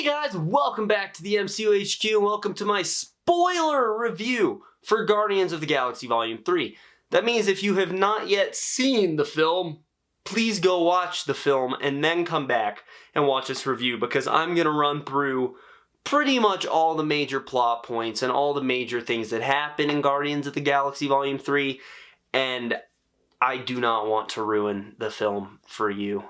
guys, welcome back to the MCU HQ and welcome to my spoiler review for Guardians of the Galaxy Volume 3. That means if you have not yet seen the film, please go watch the film and then come back and watch this review, because I'm going to run through pretty much all the major plot points and all the major things that happen in Guardians of the Galaxy Volume 3, and I do not want to ruin the film for you,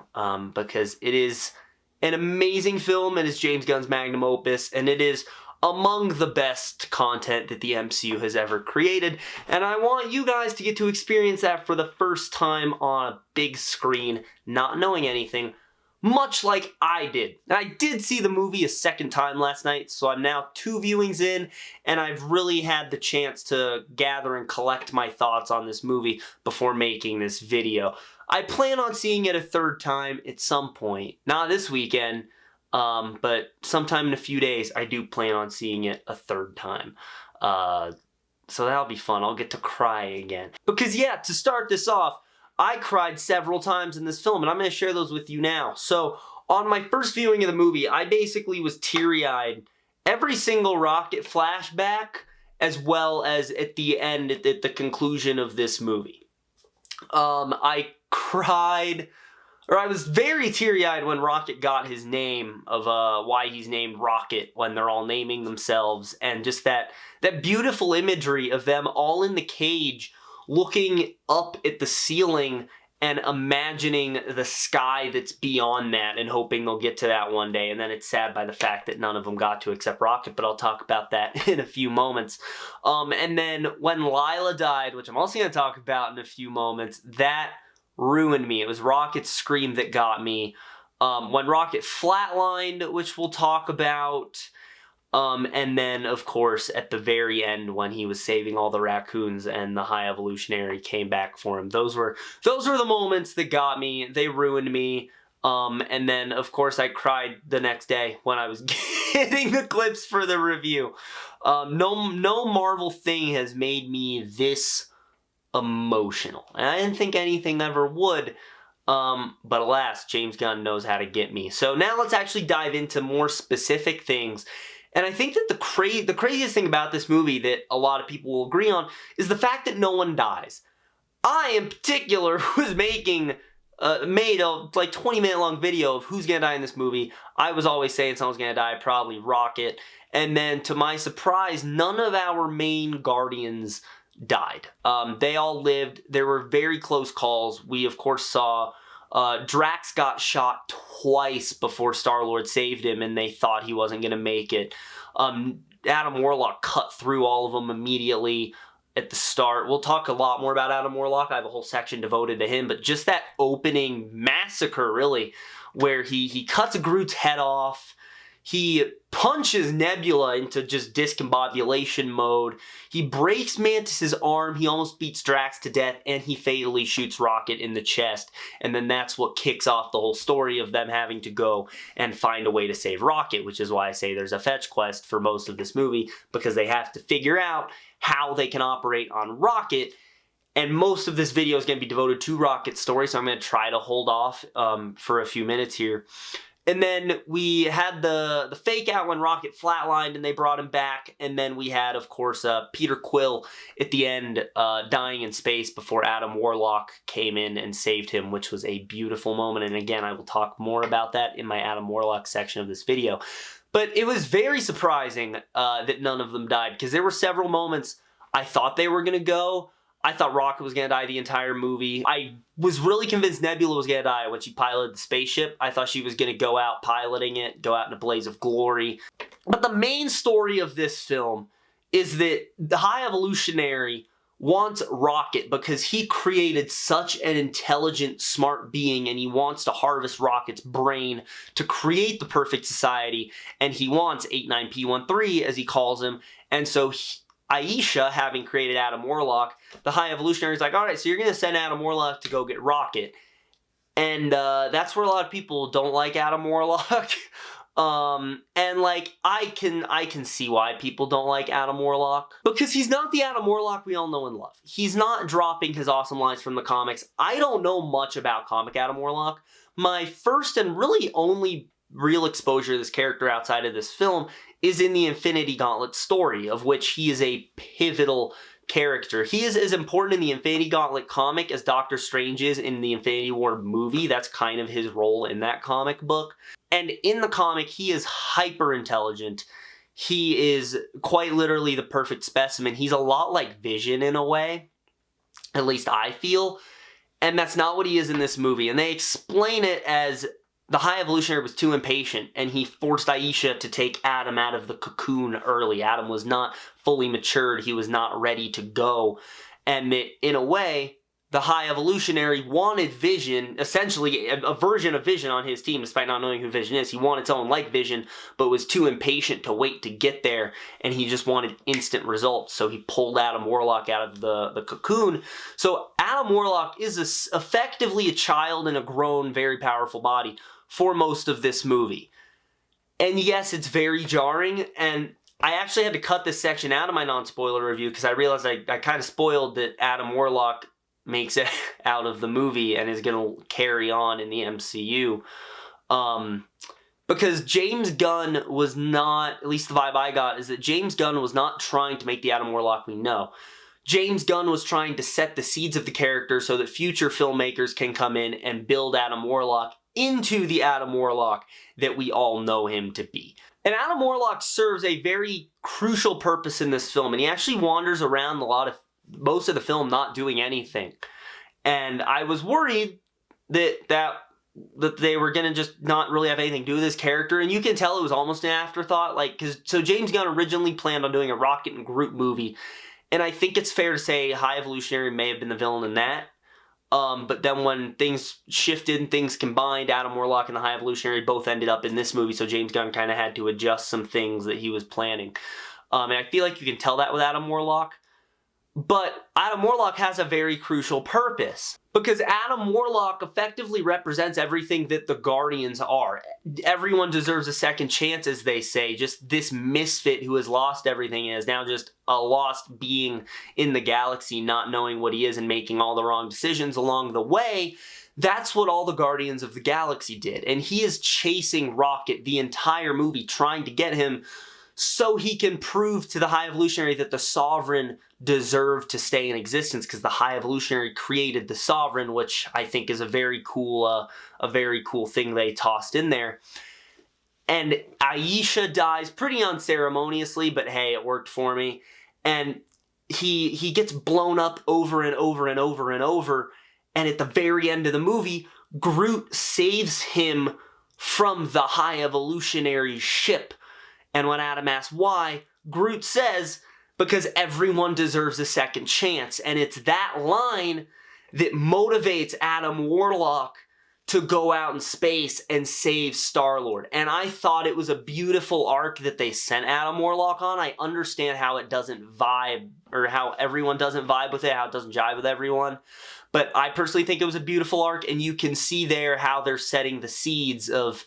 because it is an amazing film. It is James Gunn's magnum opus, and it is among the best content that the MCU has ever created, and I want you guys to get to experience that for the first time on a big screen, not knowing anything, much like I did. I did see the movie a second time last night, so I'm now 2 viewings in, and I've really had the chance to gather and collect my thoughts on this movie before making this video. I plan on seeing it a third time at some point. Not this weekend, but sometime in a few days, I do plan on seeing it a third time. So that'll be fun. I'll get to cry again. Because yeah, to start this off, I cried several times in this film, and I'm going to share those with you now. So on my first viewing of the movie, I basically was teary-eyed every single Rocket flashback, as well as at the end, at the conclusion of this movie. I cried, or I was very teary-eyed when Rocket got his name of why he's named Rocket when they're all naming themselves, and just that beautiful imagery of them all in the cage looking up at the ceiling and imagining the sky that's beyond that and hoping they'll get to that one day. And then it's sad by the fact that none of them got to except Rocket, but I'll talk about that in a few moments. And then when Lila died, which I'm also going to talk about in a few moments, that ruined me. It was Rocket's scream that got me. When Rocket flatlined, which we'll talk about. And then, of course, at the very end when he was saving all the raccoons and the High Evolutionary came back for him. Those were the moments that got me. They ruined me. And then, of course, I cried the next day when I was getting the clips for the review. No Marvel thing has made me this emotional. And I didn't think anything ever would. But alas, James Gunn knows how to get me. So now let's actually dive into more specific things. And I think that the craziest thing about this movie that a lot of people will agree on is the fact that no one dies. I, in particular, was made a like 20-minute long video of who's gonna die in this movie. I was always saying someone's gonna die, probably Rocket. And then, to my surprise, none of our main Guardians died. They all lived. There were very close calls. We, of course, saw Drax got shot twice before Star-Lord saved him, and they thought he wasn't going to make it. Adam Warlock cut through all of them immediately at the start. We'll talk a lot more about Adam Warlock. I have a whole section devoted to him, but just that opening massacre, really, where he cuts Groot's head off. He punches Nebula into just discombobulation mode. He breaks Mantis's arm. He almost beats Drax to death, and he fatally shoots Rocket in the chest. And then that's what kicks off the whole story of them having to go and find a way to save Rocket, which is why I say there's a fetch quest for most of this movie, because they have to figure out how they can operate on Rocket. And most of this video is going to be devoted to Rocket's story, so I'm going to try to hold off for a few minutes here. And then we had the fake out when Rocket flatlined and they brought him back. And then we had, of course, Peter Quill at the end dying in space before Adam Warlock came in and saved him, which was a beautiful moment. And again, I will talk more about that in my Adam Warlock section of this video. But it was very surprising that none of them died, because there were several moments I thought they were going to go. I thought Rocket was going to die the entire movie. I was really convinced Nebula was going to die when she piloted the spaceship. I thought she was going to go out piloting it, go out in a blaze of glory. But the main story of this film is that the High Evolutionary wants Rocket because he created such an intelligent, smart being, and he wants to harvest Rocket's brain to create the perfect society, and he wants 89P13, as he calls him, and so Aisha, having created Adam Warlock, the High Evolutionary is like, all right, so you're going to send Adam Warlock to go get Rocket. And that's where a lot of people don't like Adam Warlock. And like, I can see why people don't like Adam Warlock. Because he's not the Adam Warlock we all know and love. He's not dropping his awesome lines from the comics. I don't know much about comic Adam Warlock. My first and really only real exposure to this character outside of this film is in the Infinity Gauntlet story, of which he is a pivotal character. He is as important in the Infinity Gauntlet comic as Doctor Strange is in the Infinity War movie. That's kind of his role in that comic book. And in the comic, he is hyper intelligent. He is quite literally the perfect specimen. He's a lot like Vision in a way, at least I feel. And that's not what he is in this movie. And they explain it as the High Evolutionary was too impatient, and he forced Aisha to take Adam out of the cocoon early. Adam was not fully matured. He was not ready to go. And in a way, the High Evolutionary wanted Vision, essentially a version of Vision on his team, despite not knowing who Vision is. He wanted someone like Vision, but was too impatient to wait to get there, and he just wanted instant results. So he pulled Adam Warlock out of the cocoon. So Adam Warlock is effectively a child in a grown, very powerful body for most of this movie. And yes, it's very jarring, and I actually had to cut this section out of my non-spoiler review because I realized I kind of spoiled that Adam Warlock makes it out of the movie and is going to carry on in the MCU. Because James Gunn was not, at least the vibe I got, is that James Gunn was not trying to make the Adam Warlock we know. James Gunn was trying to set the seeds of the character so that future filmmakers can come in and build Adam Warlock into the Adam Warlock that we all know him to be. And Adam Warlock serves a very crucial purpose in this film, and he actually wanders around most of the film not doing anything. And I was worried that they were going to just not really have anything to do with this character, and you can tell it was almost an afterthought. So James Gunn originally planned on doing a Rocket and Groot movie, and I think it's fair to say High Evolutionary may have been the villain in that. But then when things shifted and things combined, Adam Warlock and the High Evolutionary both ended up in this movie, so James Gunn kind of had to adjust some things that he was planning. And I feel like you can tell that with Adam Warlock. But Adam Warlock has a very crucial purpose, because Adam Warlock effectively represents everything that the Guardians are. Everyone deserves a second chance, as they say. Just this misfit who has lost everything and is now just a lost being in the galaxy, not knowing what he is and making all the wrong decisions along the way. That's what all the Guardians of the Galaxy did. And he is chasing Rocket the entire movie, trying to get him so he can prove to the High Evolutionary that the Sovereign deserved to stay in existence, because the High Evolutionary created the Sovereign, which I think is a very cool thing they tossed in there. And Aisha dies pretty unceremoniously, but hey, it worked for me. And he gets blown up over and over and over and over. And at the very end of the movie, Groot saves him from the High Evolutionary ship. And when Adam asks why, Groot says, because everyone deserves a second chance. And it's that line that motivates Adam Warlock to go out in space and save Star-Lord. And I thought it was a beautiful arc that they sent Adam Warlock on. I understand how it doesn't vibe, or how everyone doesn't vibe with it, how it doesn't jive with everyone. But I personally think it was a beautiful arc, and you can see there how they're setting the seeds of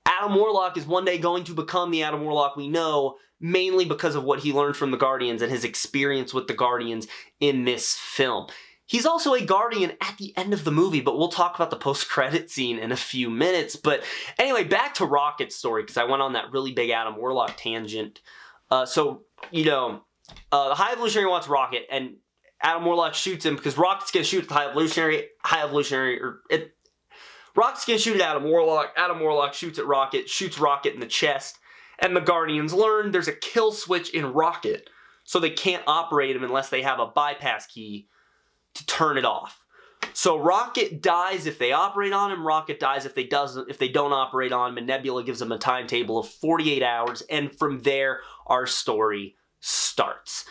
Adam Warlock is one day going to become the Adam Warlock we know, mainly because of what he learned from the Guardians and his experience with the Guardians in this film. He's also a Guardian at the end of the movie, but we'll talk about the post-credit scene in a few minutes. But anyway, back to Rocket's story, because I went on that really big Adam Warlock tangent. The High Evolutionary wants Rocket, and Adam Warlock shoots him because Rocket's going to shoot at the High Evolutionary. Rocket's going to shoot at Adam Warlock. Adam Warlock shoots at Rocket, shoots Rocket in the chest. And the Guardians learn there's a kill switch in Rocket, so they can't operate him unless they have a bypass key to turn it off. So Rocket dies if they operate on him, Rocket dies if they don't operate on him, and Nebula gives him a timetable of 48 hours, and from there, our story starts.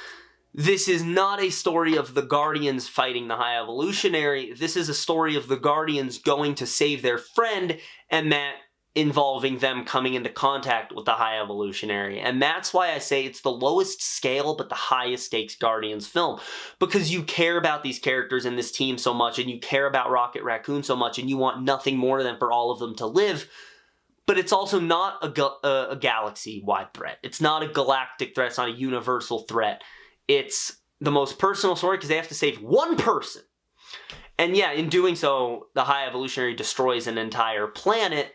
This is not a story of the Guardians fighting the High Evolutionary. This is a story of the Guardians going to save their friend, and that involving them coming into contact with the High Evolutionary. And that's why I say it's the lowest scale but the highest stakes Guardians film. Because you care about these characters in this team so much, and you care about Rocket Raccoon so much, and you want nothing more than for all of them to live. But it's also not a galaxy-wide threat. It's not a galactic threat. It's not a universal threat. It's the most personal story because they have to save one person. And yeah, in doing so, the High Evolutionary destroys an entire planet.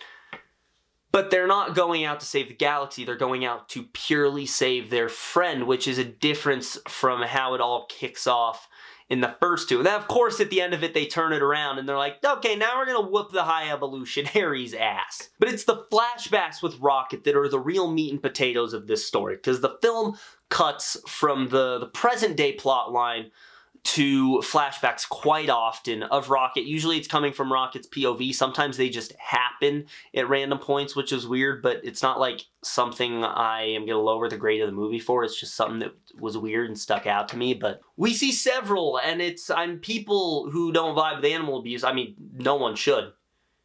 But they're not going out to save the galaxy, they're going out to purely save their friend, which is a difference from how it all kicks off in the first two. And then, of course, at the end of it, they turn it around and they're like, okay, now we're gonna whoop the High Evolutionary's ass. But it's the flashbacks with Rocket that are the real meat and potatoes of this story, because the film cuts from the present day plot line to flashbacks quite often of Rocket. Usually it's coming from Rocket's POV. Sometimes they just happen at random points, which is weird, but it's not like something I am going to lower the grade of the movie for. It's just something that was weird and stuck out to me. But we see several, and I'm people who don't vibe with animal abuse. I mean, no one should.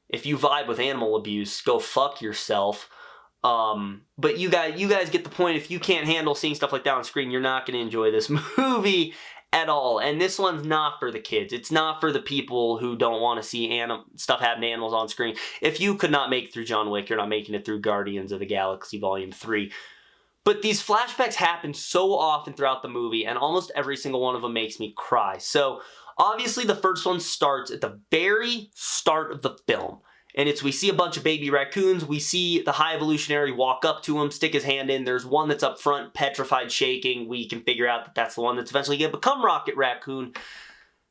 If you vibe with animal abuse, go fuck yourself. But you guys get the point. If you can't handle seeing stuff like that on screen, you're not going to enjoy this movie at all. And this one's not for the kids. It's not for the people who don't want to see stuff happen to animals on screen. If you could not make it through John Wick, you're not making it through Guardians of the Galaxy Volume 3. But these flashbacks happen so often throughout the movie, and almost every single one of them makes me cry. So, obviously the first one starts at the very start of the film. And we see a bunch of baby raccoons, we see the High Evolutionary walk up to him, stick his hand in, there's one that's up front, petrified, shaking, we can figure out that that's the one that's eventually going to become Rocket Raccoon.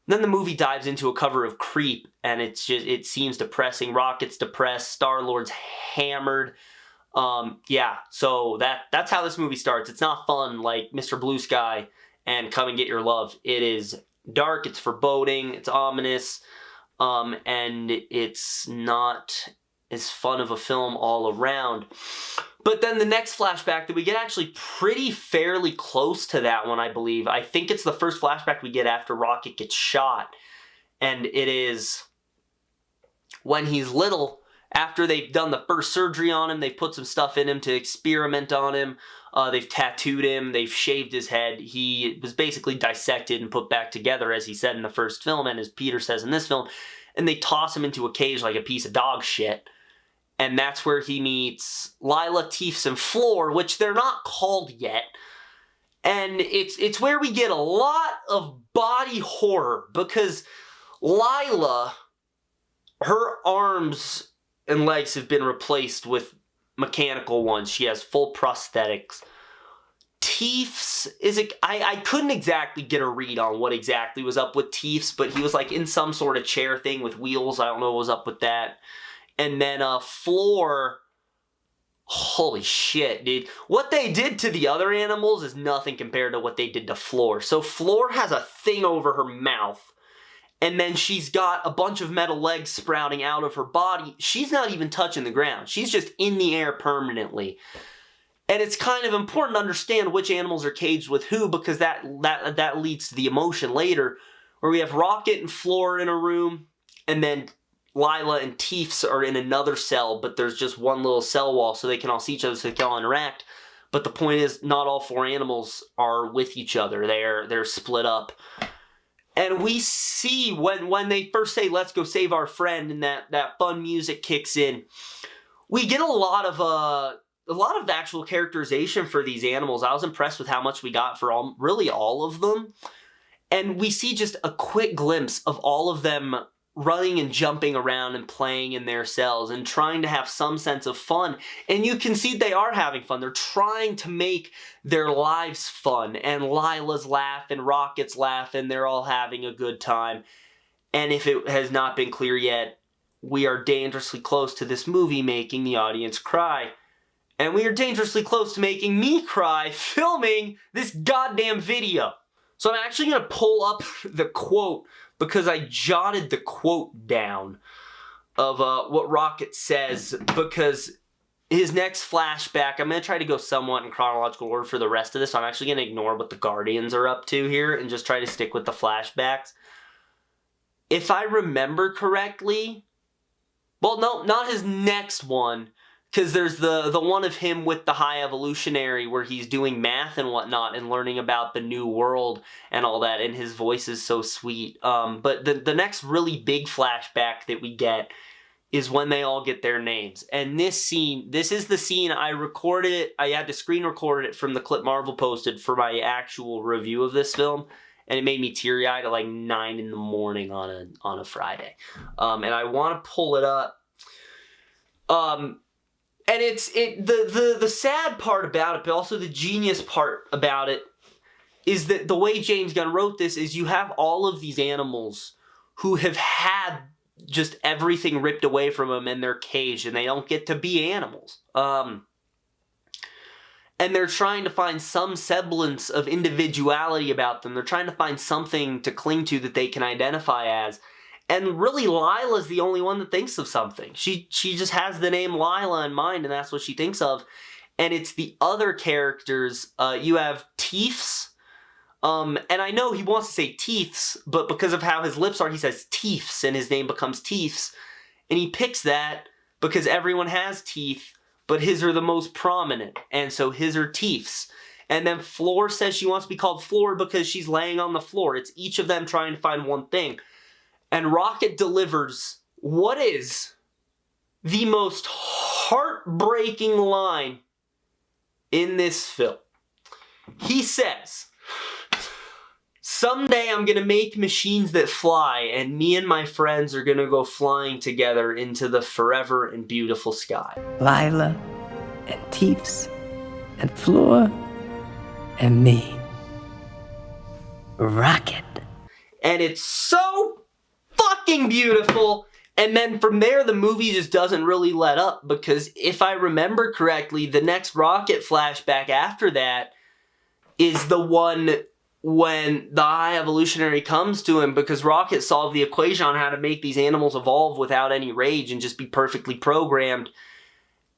Then the movie dives into a cover of Creep, and it seems depressing. Rocket's depressed, Star-Lord's hammered. Yeah, so that's how this movie starts. It's not fun like Mr. Blue Sky and Come and Get Your Love. It is dark, it's foreboding, it's ominous. And it's not as fun of a film all around. But then the next flashback that we get actually pretty fairly close to that one, I believe. I think it's the first flashback we get after Rocket gets shot. And it is when he's little, after they've done the first surgery on him, they've put some stuff in him to experiment on him. They've tattooed him, they've shaved his head. He was basically dissected and put back together, as he said in the first film, and as Peter says in this film. And they toss him into a cage like a piece of dog shit. And that's where he meets Lila, Teefs, and Floor, which they're not called yet. And it's where we get a lot of body horror, because Lila, her arms and legs have been replaced with mechanical ones. She has full prosthetics. Teefs I couldn't exactly get a read on what exactly was up with Teefs, but he was like in some sort of chair thing with wheels. I don't know what was up with that. And then Floor, holy shit, dude. What they did to the other animals is nothing compared to what they did to Floor. So Floor has a thing over her mouth, and then she's got a bunch of metal legs sprouting out of her body. She's not even touching the ground. She's just in the air permanently. And it's kind of important to understand which animals are caged with who, because that leads to the emotion later, where we have Rocket and Floor in a room, and then Lila and Teefs are in another cell, but there's just one little cell wall so they can all see each other, so they can all interact. But the point is, not all four animals are with each other. They're split up. And we see when they first say, let's go save our friend, and that fun music kicks in, we get a lot of actual characterization for these animals. I was impressed with how much we got for really all of them. And we see just a quick glimpse of all of them running and jumping around and playing in their cells and trying to have some sense of fun. And you can see they are having fun. They're trying to make their lives fun. And Lila's laughing, Rocket's laughing, they're all having a good time. And if it has not been clear yet, we are dangerously close to this movie making the audience cry. And we are dangerously close to making me cry filming this goddamn video. So I'm actually going to pull up the quote, because I jotted the quote down of what Rocket says, because his next flashback, I'm going to try to go somewhat in chronological order for the rest of this, so I'm actually going to ignore what the Guardians are up to here and just try to stick with the flashbacks. If I remember correctly, well, no, not his next one, because there's the one of him with the High Evolutionary where he's doing math and whatnot and learning about the new world and all that, and his voice is so sweet. But the next really big flashback that we get is when they all get their names. And this is the scene I recorded it. I had to screen record it from the clip Marvel posted for my actual review of this film. And it made me teary-eyed at like 9 in the morning on a Friday. And I want to pull it up. And the sad part about it, but also the genius part about it, is that the way James Gunn wrote this is you have all of these animals who have had just everything ripped away from them and they're caged and they don't get to be animals. And they're trying to find some semblance of individuality about them. They're trying to find something to cling to that they can identify as. And really, Lila's the only one that thinks of something. She just has the name Lila in mind, and that's what she thinks of. And it's the other characters. You have Teefs. And I know he wants to say Teeths, but because of how his lips are, he says Teefs, and his name becomes Teefs. And he picks that because everyone has teeth, but his are the most prominent, and so his are Teefs. And then Floor says she wants to be called Floor because she's laying on the floor. It's each of them trying to find one thing. And Rocket delivers what is the most heartbreaking line in this film. He says, "Someday I'm going to make machines that fly, and me and my friends are going to go flying together into the forever and beautiful sky." Lila and Teefs and Floor and me. Rocket. And it's so fucking beautiful. And then from there, the movie just doesn't really let up, because if I remember correctly, the next Rocket flashback after that is the one when the High Evolutionary comes to him, because Rocket solved the equation on how to make these animals evolve without any rage and just be perfectly programmed.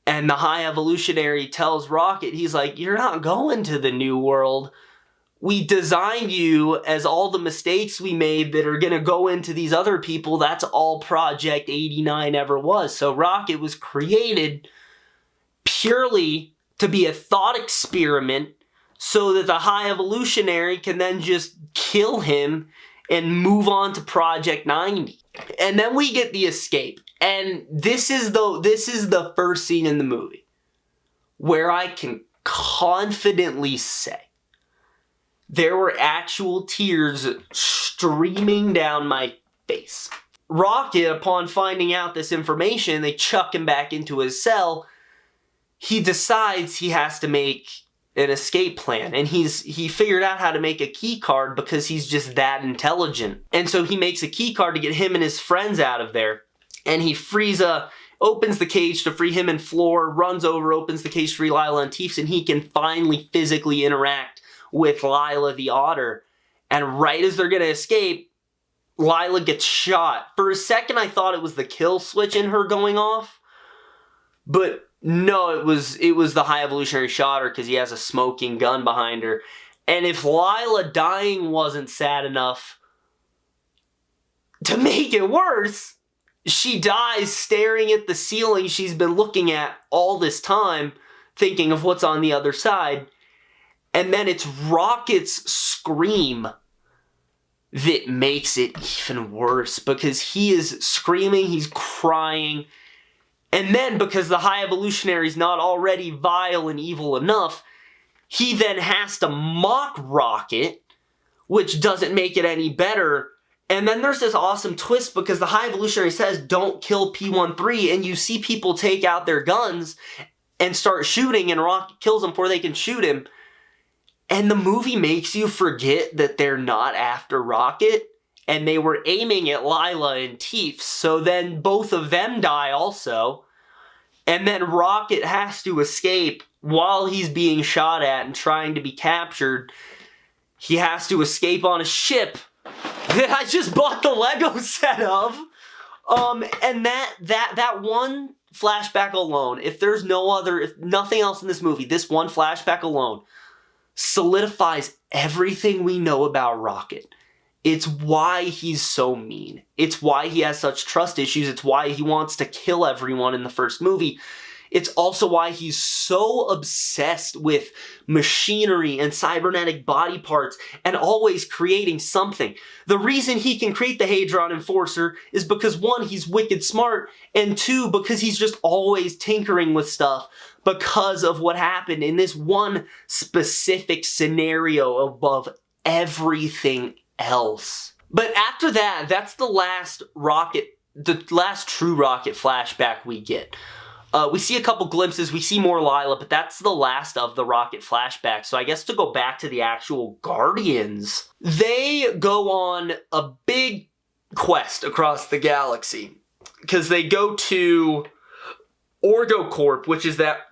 And the High Evolutionary tells Rocket, he's like, "You're not going to the New World. We designed you as all the mistakes we made that are going to go into these other people. That's all Project 89 ever was." So Rocket was created purely to be a thought experiment so that the High Evolutionary can then just kill him and move on to Project 90. And then we get the escape. And this is the first scene in the movie where I can confidently say there were actual tears streaming down my face. Rocket, upon finding out this information, they chuck him back into his cell. He decides he has to make an escape plan, and he figured out how to make a key card because he's just that intelligent. And so he makes a key card to get him and his friends out of there, and he opens the cage to free him and Floor, runs over, opens the cage to free Lila and Teefs, and he can finally physically interact with Lila the otter. And right as they're gonna escape, Lila gets shot. For a second I thought it was the kill switch in her going off, but no, it was the High Evolutionary shot her because he has a smoking gun behind her. And if Lila dying wasn't sad enough, to make it worse, she dies staring at the ceiling she's been looking at all this time, thinking of what's on the other side. And then it's Rocket's scream that makes it even worse, because he is screaming, he's crying. And then, because the High Evolutionary is not already vile and evil enough, he then has to mock Rocket, which doesn't make it any better. And then there's this awesome twist, because the High Evolutionary says, "Don't kill P-13," and you see people take out their guns and start shooting, and Rocket kills them before they can shoot him. And the movie makes you forget that they're not after Rocket, and they were aiming at Lila and Teefs, so then both of them die also. And then Rocket has to escape while he's being shot at and trying to be captured. He has to escape on a ship that I just bought the Lego set of. And that one flashback alone, if nothing else in this movie, this one flashback alone solidifies everything we know about Rocket. It's why he's so mean. It's why he has such trust issues. It's why he wants to kill everyone in the first movie. It's also why he's so obsessed with machinery and cybernetic body parts and always creating something. The reason he can create the Hadron Enforcer is because, one, he's wicked smart, and two, because he's just always tinkering with stuff because of what happened in this one specific scenario above everything else. But after that, that's the last true Rocket flashback we get. We see a couple glimpses, we see more Lila, but that's the last of the Rocket flashbacks. So I guess to go back to the actual Guardians, they go on a big quest across the galaxy. Because they go to OrgoCorp, which is that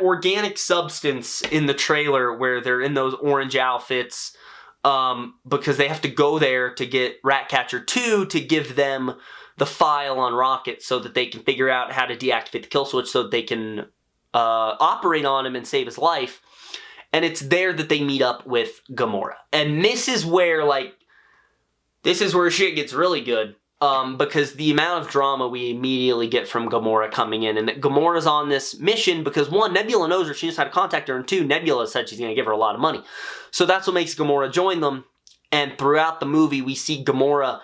organic substance in the trailer where they're in those orange outfits, because they have to go there to get Ratcatcher 2 to give them the file on Rocket so that they can figure out how to deactivate the kill switch so that they can operate on him and save his life. And it's there that they meet up with Gamora. And this is where shit gets really good. Because the amount of drama we immediately get from Gamora coming in, and Gamora's on this mission because, one, Nebula knows her, she knows how to contact her, and two, Nebula said she's going to give her a lot of money. So that's what makes Gamora join them, and throughout the movie we see Gamora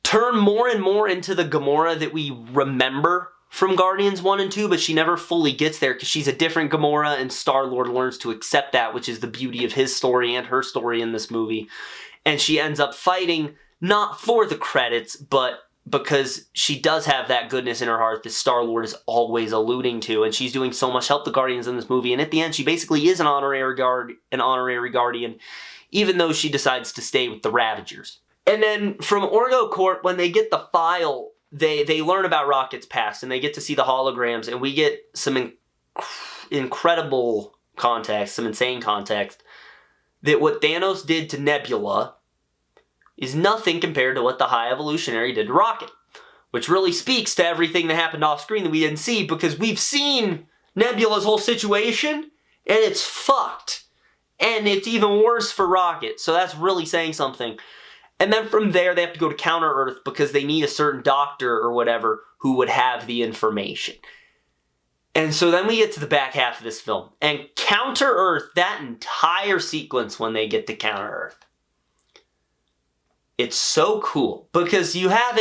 turn more and more into the Gamora that we remember from Guardians 1 and 2, but she never fully gets there because she's a different Gamora, and Star-Lord learns to accept that, which is the beauty of his story and her story in this movie. And she ends up fighting, not for the credits, but because she does have that goodness in her heart that Star-Lord is always alluding to, and she's doing so much to help the Guardians in this movie, and at the end she basically is an honorary Guardian, even though she decides to stay with the Ravagers. And then from OrgoCorp, when they get the file, they learn about Rocket's past, and they get to see the holograms, and we get some incredible context, some insane context, that what Thanos did to Nebula is nothing compared to what the High Evolutionary did to Rocket. Which really speaks to everything that happened off screen that we didn't see, because we've seen Nebula's whole situation, and it's fucked. And it's even worse for Rocket, so that's really saying something. And then from there, they have to go to Counter-Earth because they need a certain doctor or whatever who would have the information. And so then we get to the back half of this film. And Counter-Earth, that entire sequence when they get to Counter-Earth, it's so cool because you have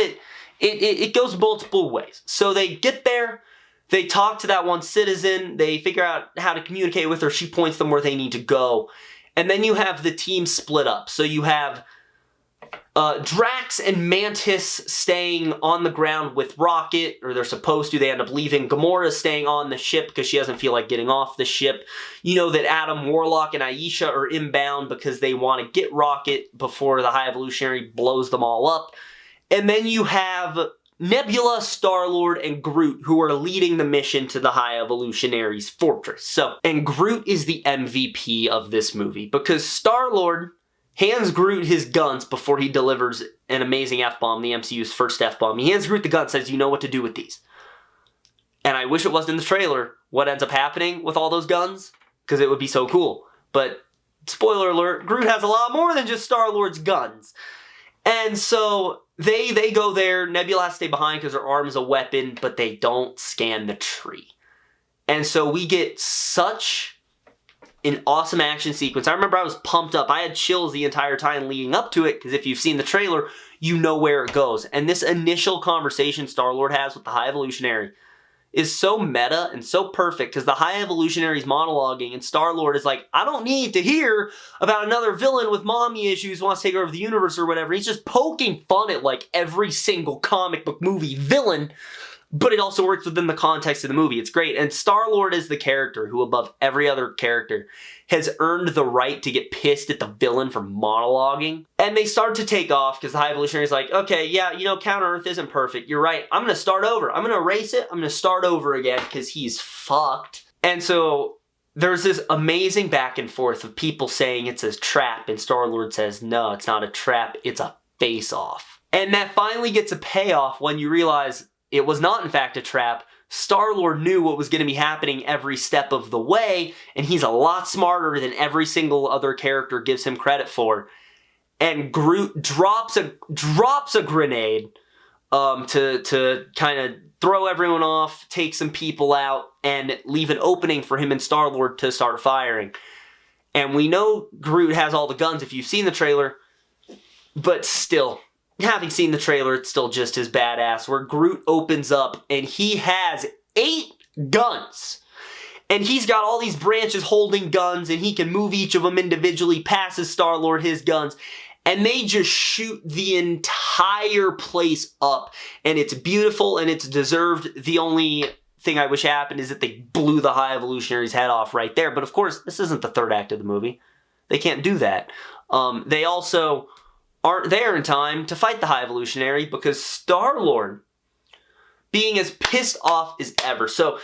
it goes multiple ways. So they get there, they talk to that one citizen, they figure out how to communicate with her, she points them where they need to go. And then you have the team split up. So you have Drax and Mantis staying on the ground with Rocket, or they're supposed to. They end up leaving. Gamora's staying on the ship because she doesn't feel like getting off the ship. You know that Adam Warlock and Aisha are inbound because they want to get Rocket before the High Evolutionary blows them all up. And then you have Nebula, Star-Lord, and Groot, who are leading the mission to the High Evolutionary's fortress. And Groot is the MVP of this movie because Star-Lord hands Groot his guns before he delivers an amazing F-bomb, the MCU's first F-bomb. He hands Groot the gun, says, you know what to do with these. And I wish it wasn't in the trailer what ends up happening with all those guns, because it would be so cool. But, spoiler alert, Groot has a lot more than just Star-Lord's guns. And so, they go there, Nebula has to stay behind because her arm is a weapon, but they don't scan the tree. And so we get such an awesome action sequence. I remember I was pumped up. I had chills the entire time leading up to it, because if you've seen the trailer, you know where it goes. And this initial conversation Star-Lord has with the High Evolutionary is so meta and so perfect, because the High Evolutionary's monologuing, and Star-Lord is like, I don't need to hear about another villain with mommy issues who wants to take over the universe or whatever. He's just poking fun at like every single comic book movie villain, but it also works within the context of the movie. It's great. And Star-Lord is the character who, above every other character, has earned the right to get pissed at the villain for monologuing. And they start to take off because the High Evolutionary is like, okay, yeah, you know, Counter-Earth isn't perfect. You're right. I'm going to start over. I'm going to erase it. I'm going to start over again because he's fucked. And so there's this amazing back and forth of people saying it's a trap. And Star-Lord says, no, it's not a trap. It's a face-off. And that finally gets a payoff when you realize it was not, in fact, a trap. Star-Lord knew what was going to be happening every step of the way, and he's a lot smarter than every single other character gives him credit for. And Groot drops a grenade to kind of throw everyone off, take some people out, and leave an opening for him and Star-Lord to start firing. And we know Groot has all the guns if you've seen the trailer, but still, having seen the trailer, it's still just as badass, where Groot opens up and he has 8 guns. And he's got all these branches holding guns, and he can move each of them individually, passes Star-Lord his guns, and they just shoot the entire place up. And it's beautiful, and it's deserved. The only thing I wish happened is that they blew the High Evolutionary's head off right there. But of course, this isn't the third act of the movie. They can't do that. They also aren't there in time to fight the High Evolutionary because Star-Lord, being as pissed off as ever. So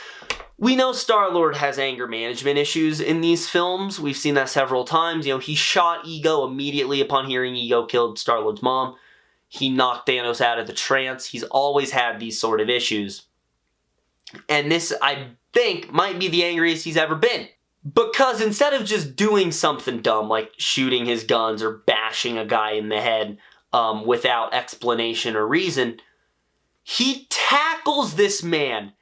we know Star-Lord has anger management issues in these films. We've seen that several times. You know, he shot Ego immediately upon hearing Ego killed Star-Lord's mom. He knocked Thanos out of the trance. He's always had these sort of issues. And this, I think, might be the angriest he's ever been. Because instead of just doing something dumb, like shooting his guns or bashing a guy in the head without explanation or reason, he tackles this man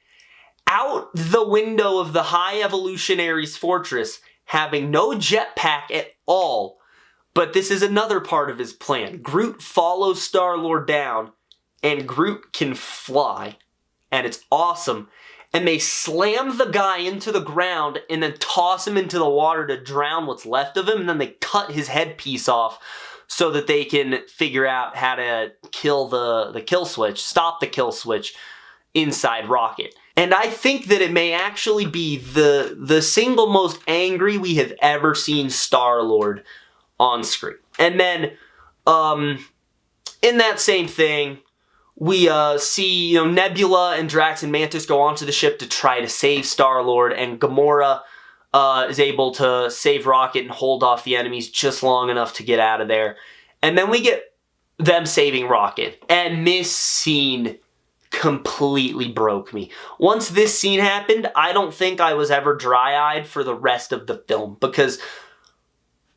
out the window of the High Evolutionary's fortress, having no jetpack at all. But this is another part of his plan. Groot follows Star-Lord down, and Groot can fly. And it's awesome. And they slam the guy into the ground and then toss him into the water to drown what's left of him. And then they cut his headpiece off so that they can figure out how to kill the kill switch, stop the kill switch inside Rocket. And I think that it may actually be the single most angry we have ever seen Star-Lord on screen. And then, in that same thing, we see Nebula and Drax and Mantis go onto the ship to try to save Star-Lord, and Gamora is able to save Rocket and hold off the enemies just long enough to get out of there. And then we get them saving Rocket. And this scene completely broke me. Once this scene happened, I don't think I was ever dry-eyed for the rest of the film, because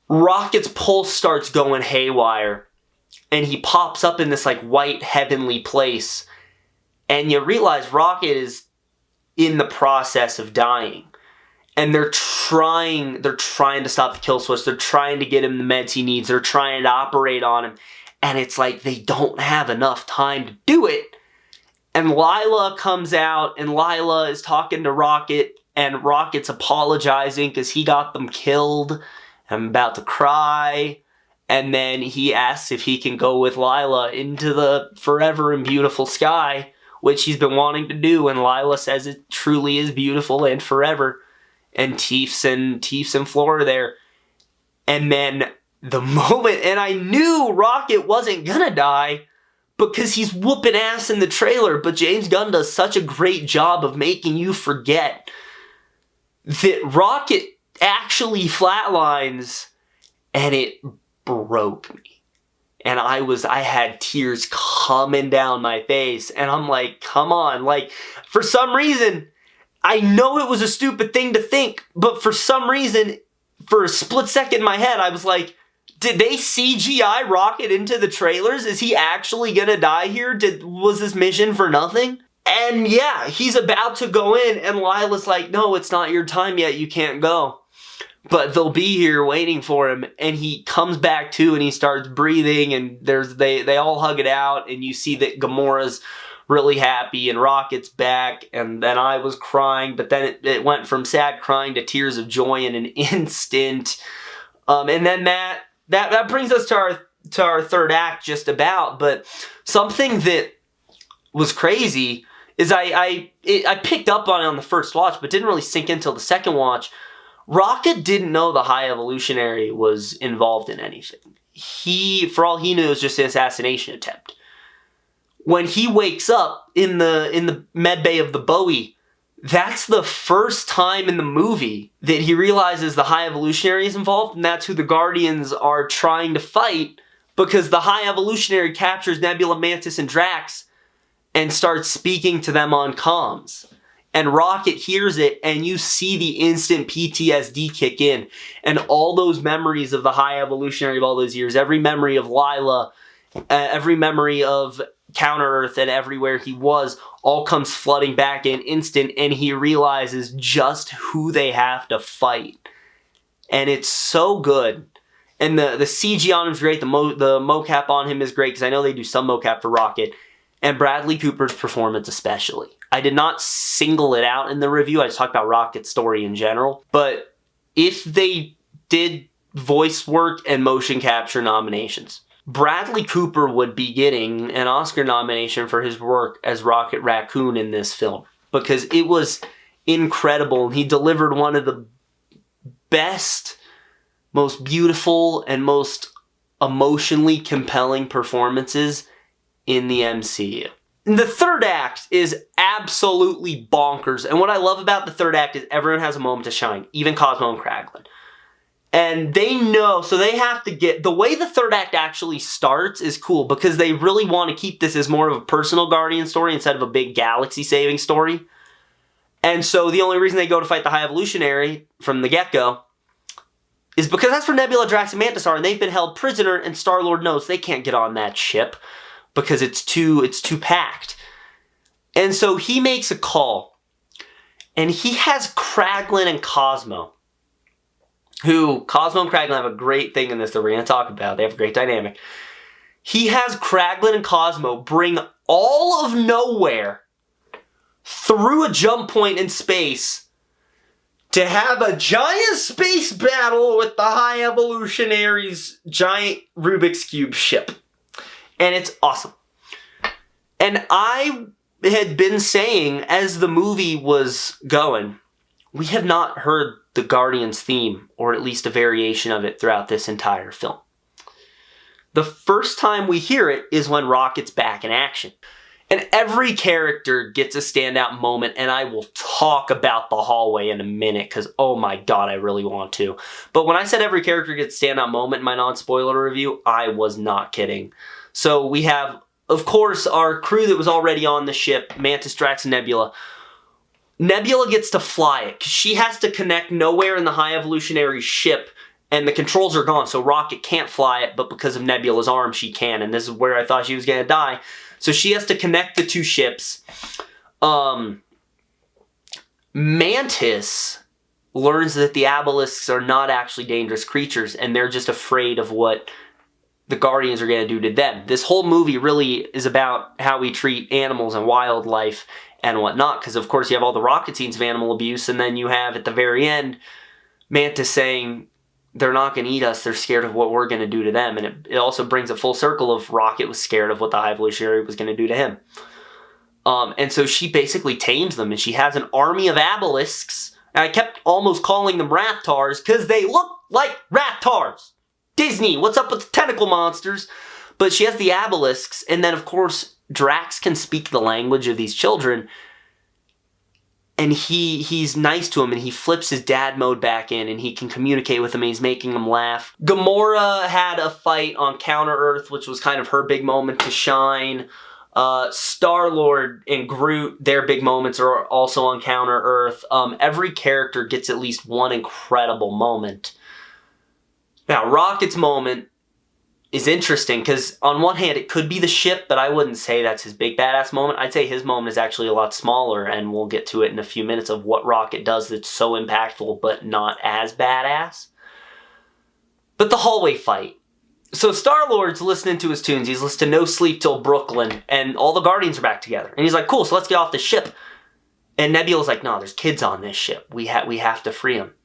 Rocket's pulse starts going haywire, and he pops up in this like white heavenly place, and you realize Rocket is in the process of dying. And they're trying to stop the kill switch. They're trying to get him the meds he needs. They're trying to operate on him. And it's like they don't have enough time to do it. And Lila comes out, and Lila is talking to Rocket, and Rocket's apologizing because he got them killed. I'm about to cry. And then he asks if he can go with Lila into the forever and beautiful sky, which he's been wanting to do. And Lila says it truly is beautiful and forever. And Teefs and Flora are there. And then the moment, and I knew Rocket wasn't gonna die because he's whooping ass in the trailer, but James Gunn does such a great job of making you forget that Rocket actually flatlines, and it broke me. And I had tears coming down my face, and I'm like, come on, like, for some reason, I know it was a stupid thing to think, but for some reason, for a split second in my head, I was like, did they CGI Rocket into the trailers? Is he actually gonna die here? Was this mission for nothing? And yeah, he's about to go in, and Lila's like, no, it's not your time yet, you can't go. But they'll be here waiting for him, and he comes back to, and he starts breathing, and they all hug it out, and you see that Gamora's really happy, and Rocket's back, and then I was crying, but then it went from sad crying to tears of joy in an instant. And then that brings us to our third act just about, but something that was crazy is I picked up on it on the first watch, but didn't really sink in until the second watch. Rocket didn't know the High Evolutionary was involved in anything. For all he knew, it was just an assassination attempt. When he wakes up in the med bay of the Bowie, that's the first time in the movie that he realizes the High Evolutionary is involved, and that's who the Guardians are trying to fight, because the High Evolutionary captures Nebula, Mantis, and Drax and starts speaking to them on comms. And Rocket hears it, and you see the instant PTSD kick in, and all those memories of the High Evolutionary of all those years, every memory of Lila, every memory of Counter-Earth and everywhere he was, all comes flooding back in instant, and he realizes just who they have to fight. And it's so good. And the CG on him is great, the mocap on him is great, because I know they do some mocap for Rocket, and Bradley Cooper's performance especially. I did not single it out in the review, I just talked about Rocket's story in general, but if they did voice work and motion capture nominations, Bradley Cooper would be getting an Oscar nomination for his work as Rocket Raccoon in this film. because it was incredible. He delivered one of the best, most beautiful, and most emotionally compelling performances in the MCU. The third act is absolutely bonkers. And what I love about the third act is everyone has a moment to shine, even Cosmo and Kraglin. And they know, so they have to get, the way the third act actually starts is cool because they really want to keep this as more of a personal Guardian story instead of a big galaxy-saving story. And so the only reason they go to fight the High Evolutionary from the get-go is because that's where Nebula, Drax, and Mantis are, and they've been held prisoner, and Star-Lord knows they can't get on that ship because it's too packed. And so he makes a call, and he has Kraglin and Cosmo, who, Cosmo and Kraglin have a great thing in this that we're going to talk about. They have a great dynamic. He has Kraglin and Cosmo bring all of nowhere through a jump point in space to have a giant space battle with the High Evolutionary's giant Rubik's Cube ship. And it's awesome. And I had been saying, as the movie was going, we have not heard the Guardians theme, or at least a variation of it throughout this entire film. The first time we hear it is when Rocket's back in action. And every character gets a standout moment, and I will talk about the hallway in a minute, because oh my god, I really want to. But when I said every character gets a standout moment in my non-spoiler review, I was not kidding. So we have, of course, our crew that was already on the ship, Mantis, Drax, and Nebula. Nebula gets to fly it, because she has to connect nowhere in the High Evolutionary ship, and the controls are gone, so Rocket can't fly it, but because of Nebula's arm, she can, and this is where I thought she was going to die. So she has to connect the two ships. Mantis learns that the Abelisks are not actually dangerous creatures, and they're just afraid of what the Guardians are going to do to them. This whole movie really is about how we treat animals and wildlife and whatnot, because of course you have all the Rocket scenes of animal abuse, and then you have at the very end Mantis saying they're not going to eat us, they're scared of what we're going to do to them. And it also brings a full circle of Rocket was scared of what the High Evolutionary was going to do to him. And so she basically tames them, and she has an army of Abelisks, and I kept almost calling them Rathars because they look like Rathars. Disney, what's up with the tentacle monsters? But she has the Abelisks, and then of course Drax can speak the language of these children, and he's nice to him, and he flips his dad mode back in, and he can communicate with him, and he's making him laugh. Gamora had a fight on Counter-Earth, which was kind of her big moment to shine. Star-Lord and Groot, their big moments are also on Counter-Earth. Every character gets at least one incredible moment. Now, Rocket's moment is interesting, because on one hand, it could be the ship, but I wouldn't say that's his big badass moment. I'd say his moment is actually a lot smaller, and we'll get to it in a few minutes of what Rocket does that's so impactful, but not as badass. But the hallway fight. So Star-Lord's listening to his tunes. He's listening to No Sleep Till Brooklyn, and all the Guardians are back together. And he's like, cool, so let's get off the ship. And Nebula's like, no, there's kids on this ship. We have to free them.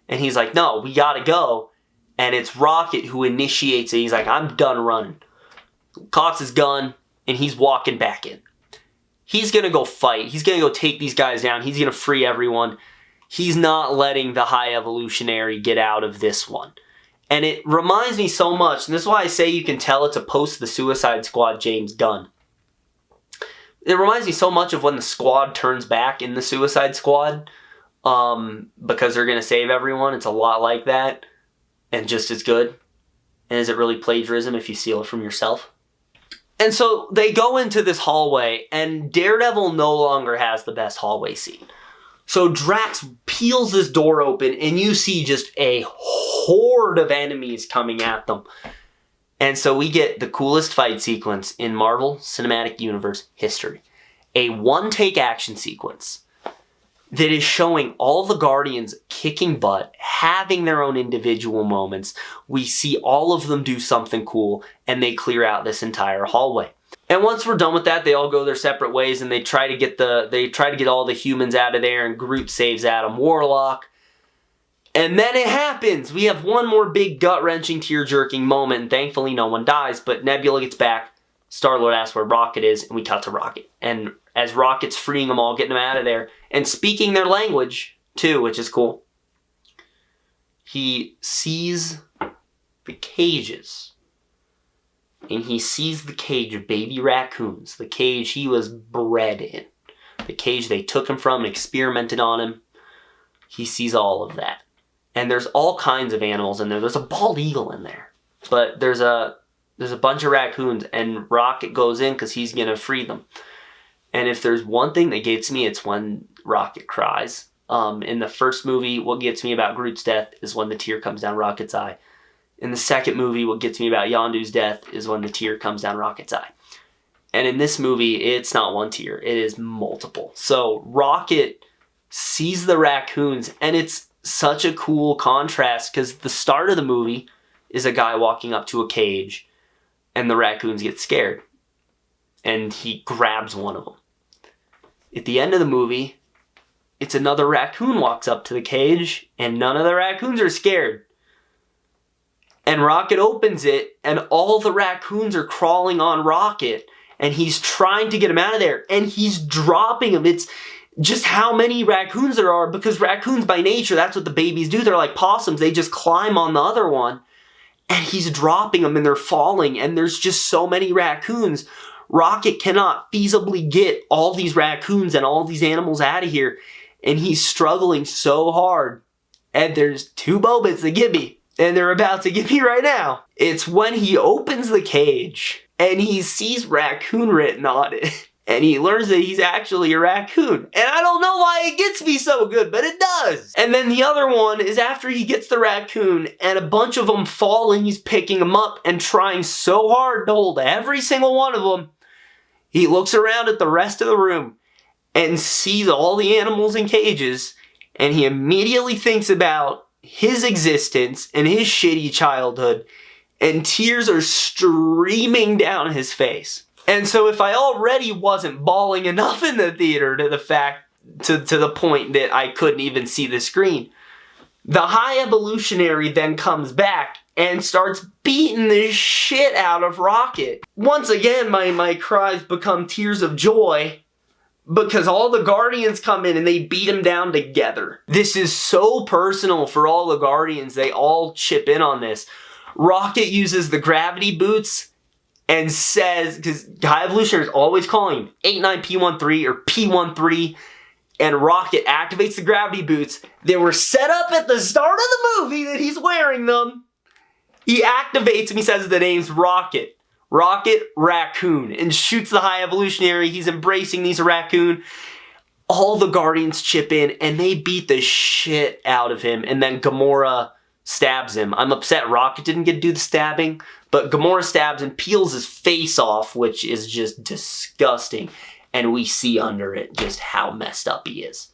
And he's like, no, we gotta go. And it's Rocket who initiates it. He's like, I'm done running. Cocks his gun, and he's walking back in. He's going to go fight. He's going to go take these guys down. He's going to free everyone. He's not letting the High Evolutionary get out of this one. And it reminds me so much, and this is why I say you can tell it's a post the Suicide Squad James Gunn. It reminds me so much of when the Squad turns back in the Suicide Squad, because they're going to save everyone. It's a lot like that. And just as good. And is it really plagiarism if you steal it from yourself? And so they go into this hallway, and Daredevil no longer has the best hallway scene. So Drax peels this door open, and you see just a horde of enemies coming at them. And so we get the coolest fight sequence in Marvel Cinematic Universe history. A one-take action sequence that is showing all the Guardians kicking butt, having their own individual moments. We see all of them do something cool, and they clear out this entire hallway. And once we're done with that, they all go their separate ways, and they try to get all the humans out of there, and Groot saves Adam Warlock. And then it happens! We have one more big gut-wrenching, tear-jerking moment, and thankfully no one dies, but Nebula gets back, Star-Lord asks where Rocket is, and we cut to Rocket. And as Rocket's freeing them all, getting them out of there, and speaking their language, too, which is cool. He sees the cages. And he sees the cage of baby raccoons. The cage he was bred in. The cage they took him from and experimented on him. He sees all of that. And there's all kinds of animals in there. There's a bald eagle in there. But there's a bunch of raccoons, and Rocket goes in because he's going to free them. And if there's one thing that gets me, it's when Rocket cries. In the first movie, what gets me about Groot's death is when the tear comes down Rocket's eye. In the second movie, what gets me about Yondu's death is when the tear comes down Rocket's eye. And in this movie, it's not one tear. It is multiple. So Rocket sees the raccoons, and it's such a cool contrast because the start of the movie is a guy walking up to a cage, and the raccoons get scared. And he grabs one of them. At the end of the movie, it's another raccoon walks up to the cage, and none of the raccoons are scared. And Rocket opens it, and all the raccoons are crawling on Rocket, and he's trying to get them out of there, and he's dropping them. It's just how many raccoons there are, because raccoons by nature, that's what the babies do. They're like possums. They just climb on the other one, and he's dropping them, and they're falling, and there's just so many raccoons. Rocket cannot feasibly get all these raccoons and all these animals out of here, and he's struggling so hard. And there's two moments that get me. And they're about to get me right now. It's when he opens the cage and he sees raccoon written on it. And he learns that he's actually a raccoon. And I don't know why it gets me so good, but it does. And then the other one is after he gets the raccoon and a bunch of them fall and he's picking them up and trying so hard to hold every single one of them. He looks around at the rest of the room and sees all the animals in cages. And he immediately thinks about his existence and his shitty childhood, and tears are streaming down his face. And so if I already wasn't bawling enough in the theater to the point that I couldn't even see the screen, the High Evolutionary then comes back and starts beating the shit out of Rocket. Once again, my cries become tears of joy, because all the Guardians come in and they beat him down together. This is so personal for all the Guardians. They all chip in on this. Rocket uses the gravity boots and says, because High Evolutionary is always calling him 89P13 or P13, and Rocket activates the gravity boots. They were set up at the start of the movie that he's wearing them. He activates them. He says the name's Rocket. Rocket Raccoon, and shoots the High Evolutionary. He's embracing these raccoon. All the Guardians chip in and they beat the shit out of him, and then Gamora stabs him. I'm upset Rocket didn't get to do the stabbing, but Gamora stabs and peels his face off, which is just disgusting, and we see under it just how messed up he is.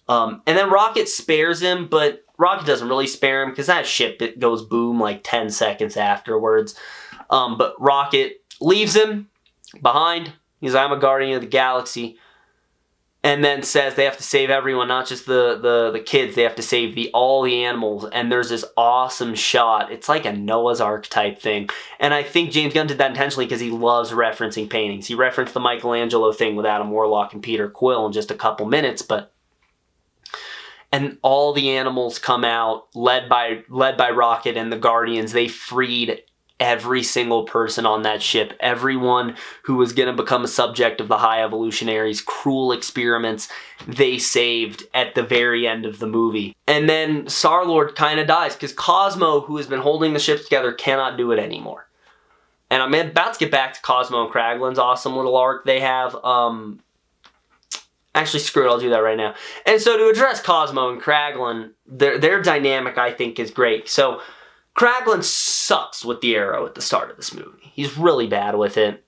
And then Rocket spares him, but Rocket doesn't really spare him because that ship, it goes boom like 10 seconds afterwards. But Rocket leaves him behind. He's like, I'm a Guardian of the Galaxy. And then says they have to save everyone, not just the kids. They have to save all the animals. And there's this awesome shot. It's like a Noah's Ark type thing. And I think James Gunn did that intentionally because he loves referencing paintings. He referenced the Michelangelo thing with Adam Warlock and Peter Quill in just a couple minutes, and all the animals come out, led by Rocket and the Guardians. They freed every single person on that ship, everyone who was going to become a subject of the High Evolutionary's cruel experiments, they saved at the very end of the movie. And then Star-Lord kind of dies because Cosmo, who has been holding the ships together, cannot do it anymore. And I'm about to get back to Cosmo and Kraglin's awesome little arc they have. Actually, screw it, I'll do that right now. And so to address Cosmo and Kraglin, their dynamic, I think, is great. So Kraglin sucks with the arrow at the start of this movie. He's really bad with it.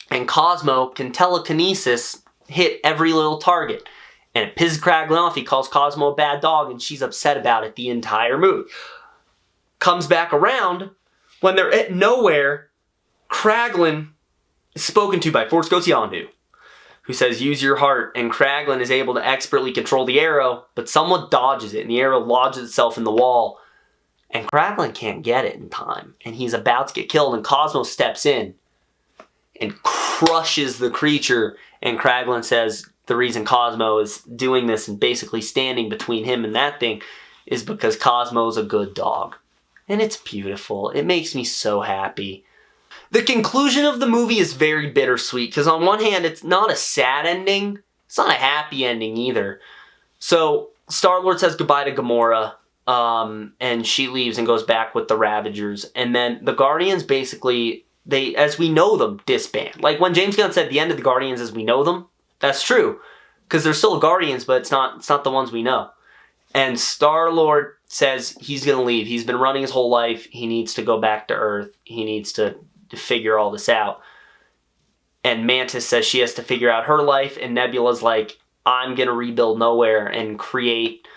And Cosmo can telekinesis hit every little target. And it pisses Kraglin off. He calls Cosmo a bad dog, and she's upset about it the entire movie. Comes back around, when they're at nowhere, Kraglin is spoken to by Force Ghost Yondu, who says, use your heart, and Kraglin is able to expertly control the arrow, but someone dodges it, and the arrow lodges itself in the wall, and Kraglin can't get it in time, and he's about to get killed, and Cosmo steps in, and crushes the creature. And Kraglin says the reason Cosmo is doing this and basically standing between him and that thing is because Cosmo's a good dog. And it's beautiful. It makes me so happy. The conclusion of the movie is very bittersweet because on one hand, it's not a sad ending. It's not a happy ending either. So Star-Lord says goodbye to Gamora, and she leaves and goes back with the Ravagers. And then the Guardians basically, they, as we know them, disband. Like when James Gunn said the end of the Guardians as we know them, that's true. Because they're still Guardians, but it's not the ones we know. And Star-Lord says he's going to leave. He's been running his whole life. He needs to go back to Earth. He needs to figure all this out. And Mantis says she has to figure out her life. And Nebula's like, I'm going to rebuild Nowhere and create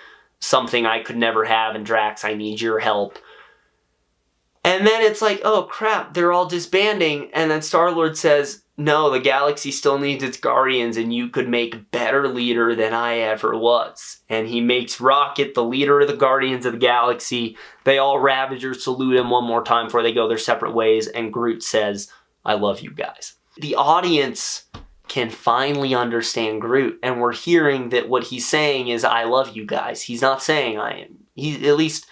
something I could never have. And Drax, I need your help. And then it's like, oh crap, they're all disbanding. And then Star-Lord says, no, the galaxy still needs its Guardians, and you could make better leader than I ever was. And he makes Rocket the leader of the Guardians of the Galaxy. They all Ravagers salute him one more time before they go their separate ways, and Groot says, I love you guys. The audience can finally understand Groot, and we're hearing that what he's saying is, I love you guys. He's not saying I am. He, at least,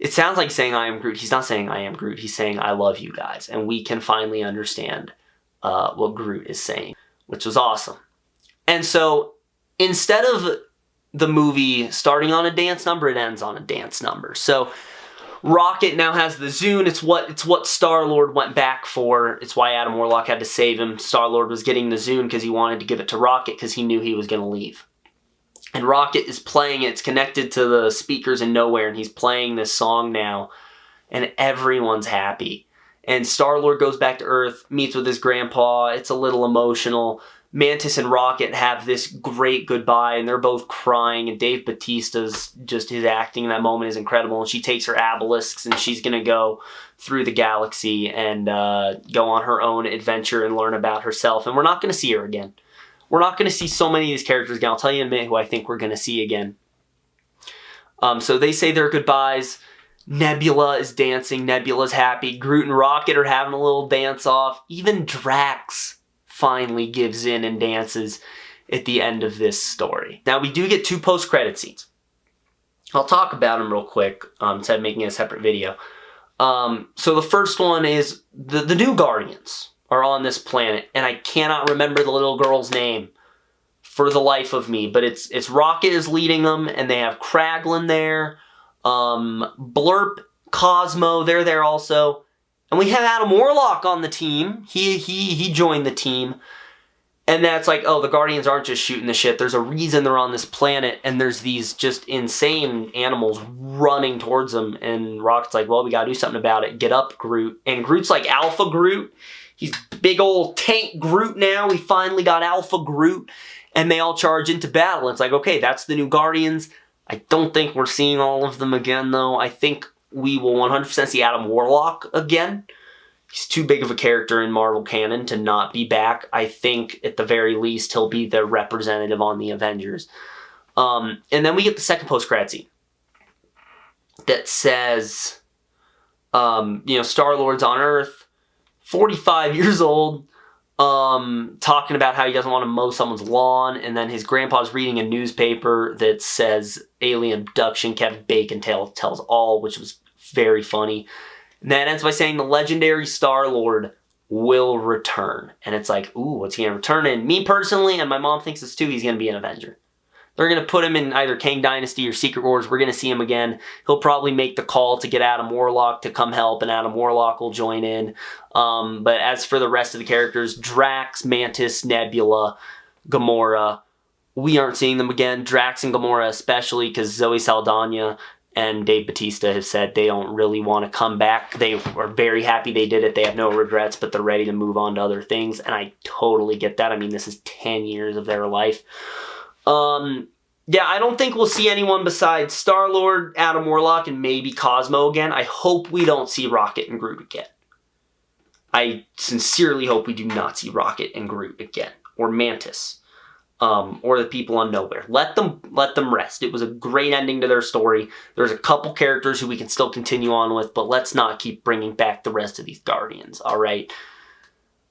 it sounds like saying I am Groot. He's not saying I am Groot. He's saying I love you guys. And we can finally understand what Groot is saying, which was awesome. And so instead of the movie starting on a dance number, it ends on a dance number. So Rocket now has the Zune. It's what Star-Lord went back for. It's why Adam Warlock had to save him. Star-Lord was getting the Zune because he wanted to give it to Rocket because he knew he was going to leave. And Rocket is playing it. It's connected to the speakers in Nowhere, and he's playing this song now, and everyone's happy. And Star-Lord goes back to Earth, meets with his grandpa. It's a little emotional. Mantis and Rocket have this great goodbye, and they're both crying. And Dave Bautista's, just his acting in that moment is incredible. And she takes her obelisks, and she's going to go through the galaxy and go on her own adventure and learn about herself. And we're not going to see her again. We're not going to see so many of these characters again. I'll tell you in a minute who I think we're going to see again. So they say their goodbyes. Nebula is dancing. Nebula's happy. Groot and Rocket are having a little dance-off. Even Drax finally gives in and dances at the end of this story. Now, we do get 2 post-credit scenes. I'll talk about them real quick instead of making a separate video. So the first one is the new Guardians are on this planet, and I cannot remember the little girl's name for the life of me, but it's Rocket is leading them, and they have Kraglin there. Blurp, Cosmo, they're there also. And we have Adam Warlock on the team. He joined the team. And that's like, oh, the Guardians aren't just shooting the shit. There's a reason they're on this planet, and there's these just insane animals running towards them. And Rocket's like, well, we gotta do something about it. Get up, Groot. And Groot's like Alpha Groot. He's big old tank Groot now. We finally got Alpha Groot. And they all charge into battle. It's like, okay, that's the new Guardians. I don't think we're seeing all of them again, though. I think we will 100% see Adam Warlock again. He's too big of a character in Marvel canon to not be back. I think, at the very least, he'll be the representative on the Avengers. And then we get the second post-credit scene that says, Star-Lord's on Earth, 45 years old, talking about how he doesn't want to mow someone's lawn, and then his grandpa's reading a newspaper that says alien abduction, Kevin Bacon tells all, which was very funny. And that ends by saying the legendary Star-Lord will return. And it's like, ooh, what's he going to return in? Me personally, and my mom thinks this too, he's going to be an Avenger. They're going to put him in either Kang Dynasty or Secret Wars. We're going to see him again. He'll probably make the call to get Adam Warlock to come help, and Adam Warlock will join in. But as for the rest of the characters, Drax, Mantis, Nebula, Gamora, we aren't seeing them again. Drax and Gamora especially, because Zoe Saldana and Dave Bautista have said they don't really want to come back. They are very happy they did it. They have no regrets, but they're ready to move on to other things, and I totally get that. I mean, this is 10 years of their life. I don't think we'll see anyone besides Star-Lord, Adam Warlock, and maybe Cosmo again. I hope we don't see Rocket and Groot again. I sincerely hope we do not see Rocket and Groot again. Or Mantis. Or the people on Nowhere. Let them rest. It was a great ending to their story. There's a couple characters who we can still continue on with, but let's not keep bringing back the rest of these Guardians, alright?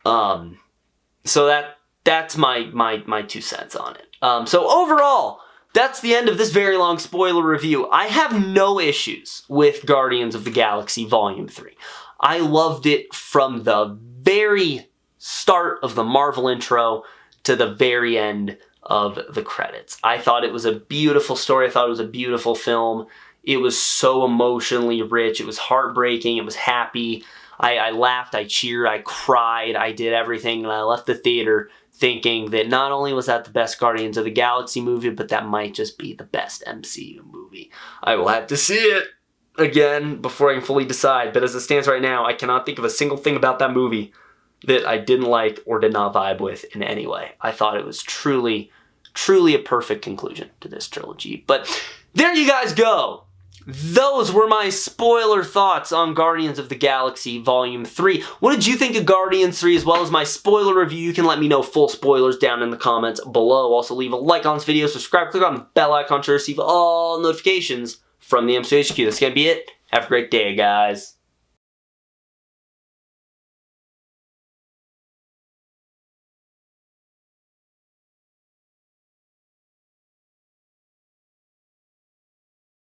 So that's my 2 cents on it. So overall, that's the end of this very long spoiler review. I have no issues with Guardians of the Galaxy Volume 3. I loved it from the very start of the Marvel intro to the very end of the credits. I thought it was a beautiful story. I thought it was a beautiful film. It was so emotionally rich. It was heartbreaking. It was happy. I laughed, I cheered, I cried, I did everything, and I left the theater thinking that not only was that the best Guardians of the Galaxy movie, but that might just be the best MCU movie. I will have to see it again before I can fully decide, but as it stands right now, I cannot think of a single thing about that movie that I didn't like or did not vibe with in any way. I thought it was truly, truly a perfect conclusion to this trilogy. But there you guys go. Those were my spoiler thoughts on Guardians of the Galaxy Volume 3. What did you think of Guardians 3 as well as my spoiler review? You can let me know full spoilers down in the comments below. Also leave a like on this video, subscribe, click on the bell icon to receive all notifications from the MCU HQ. That's going to be it. Have a great day, guys.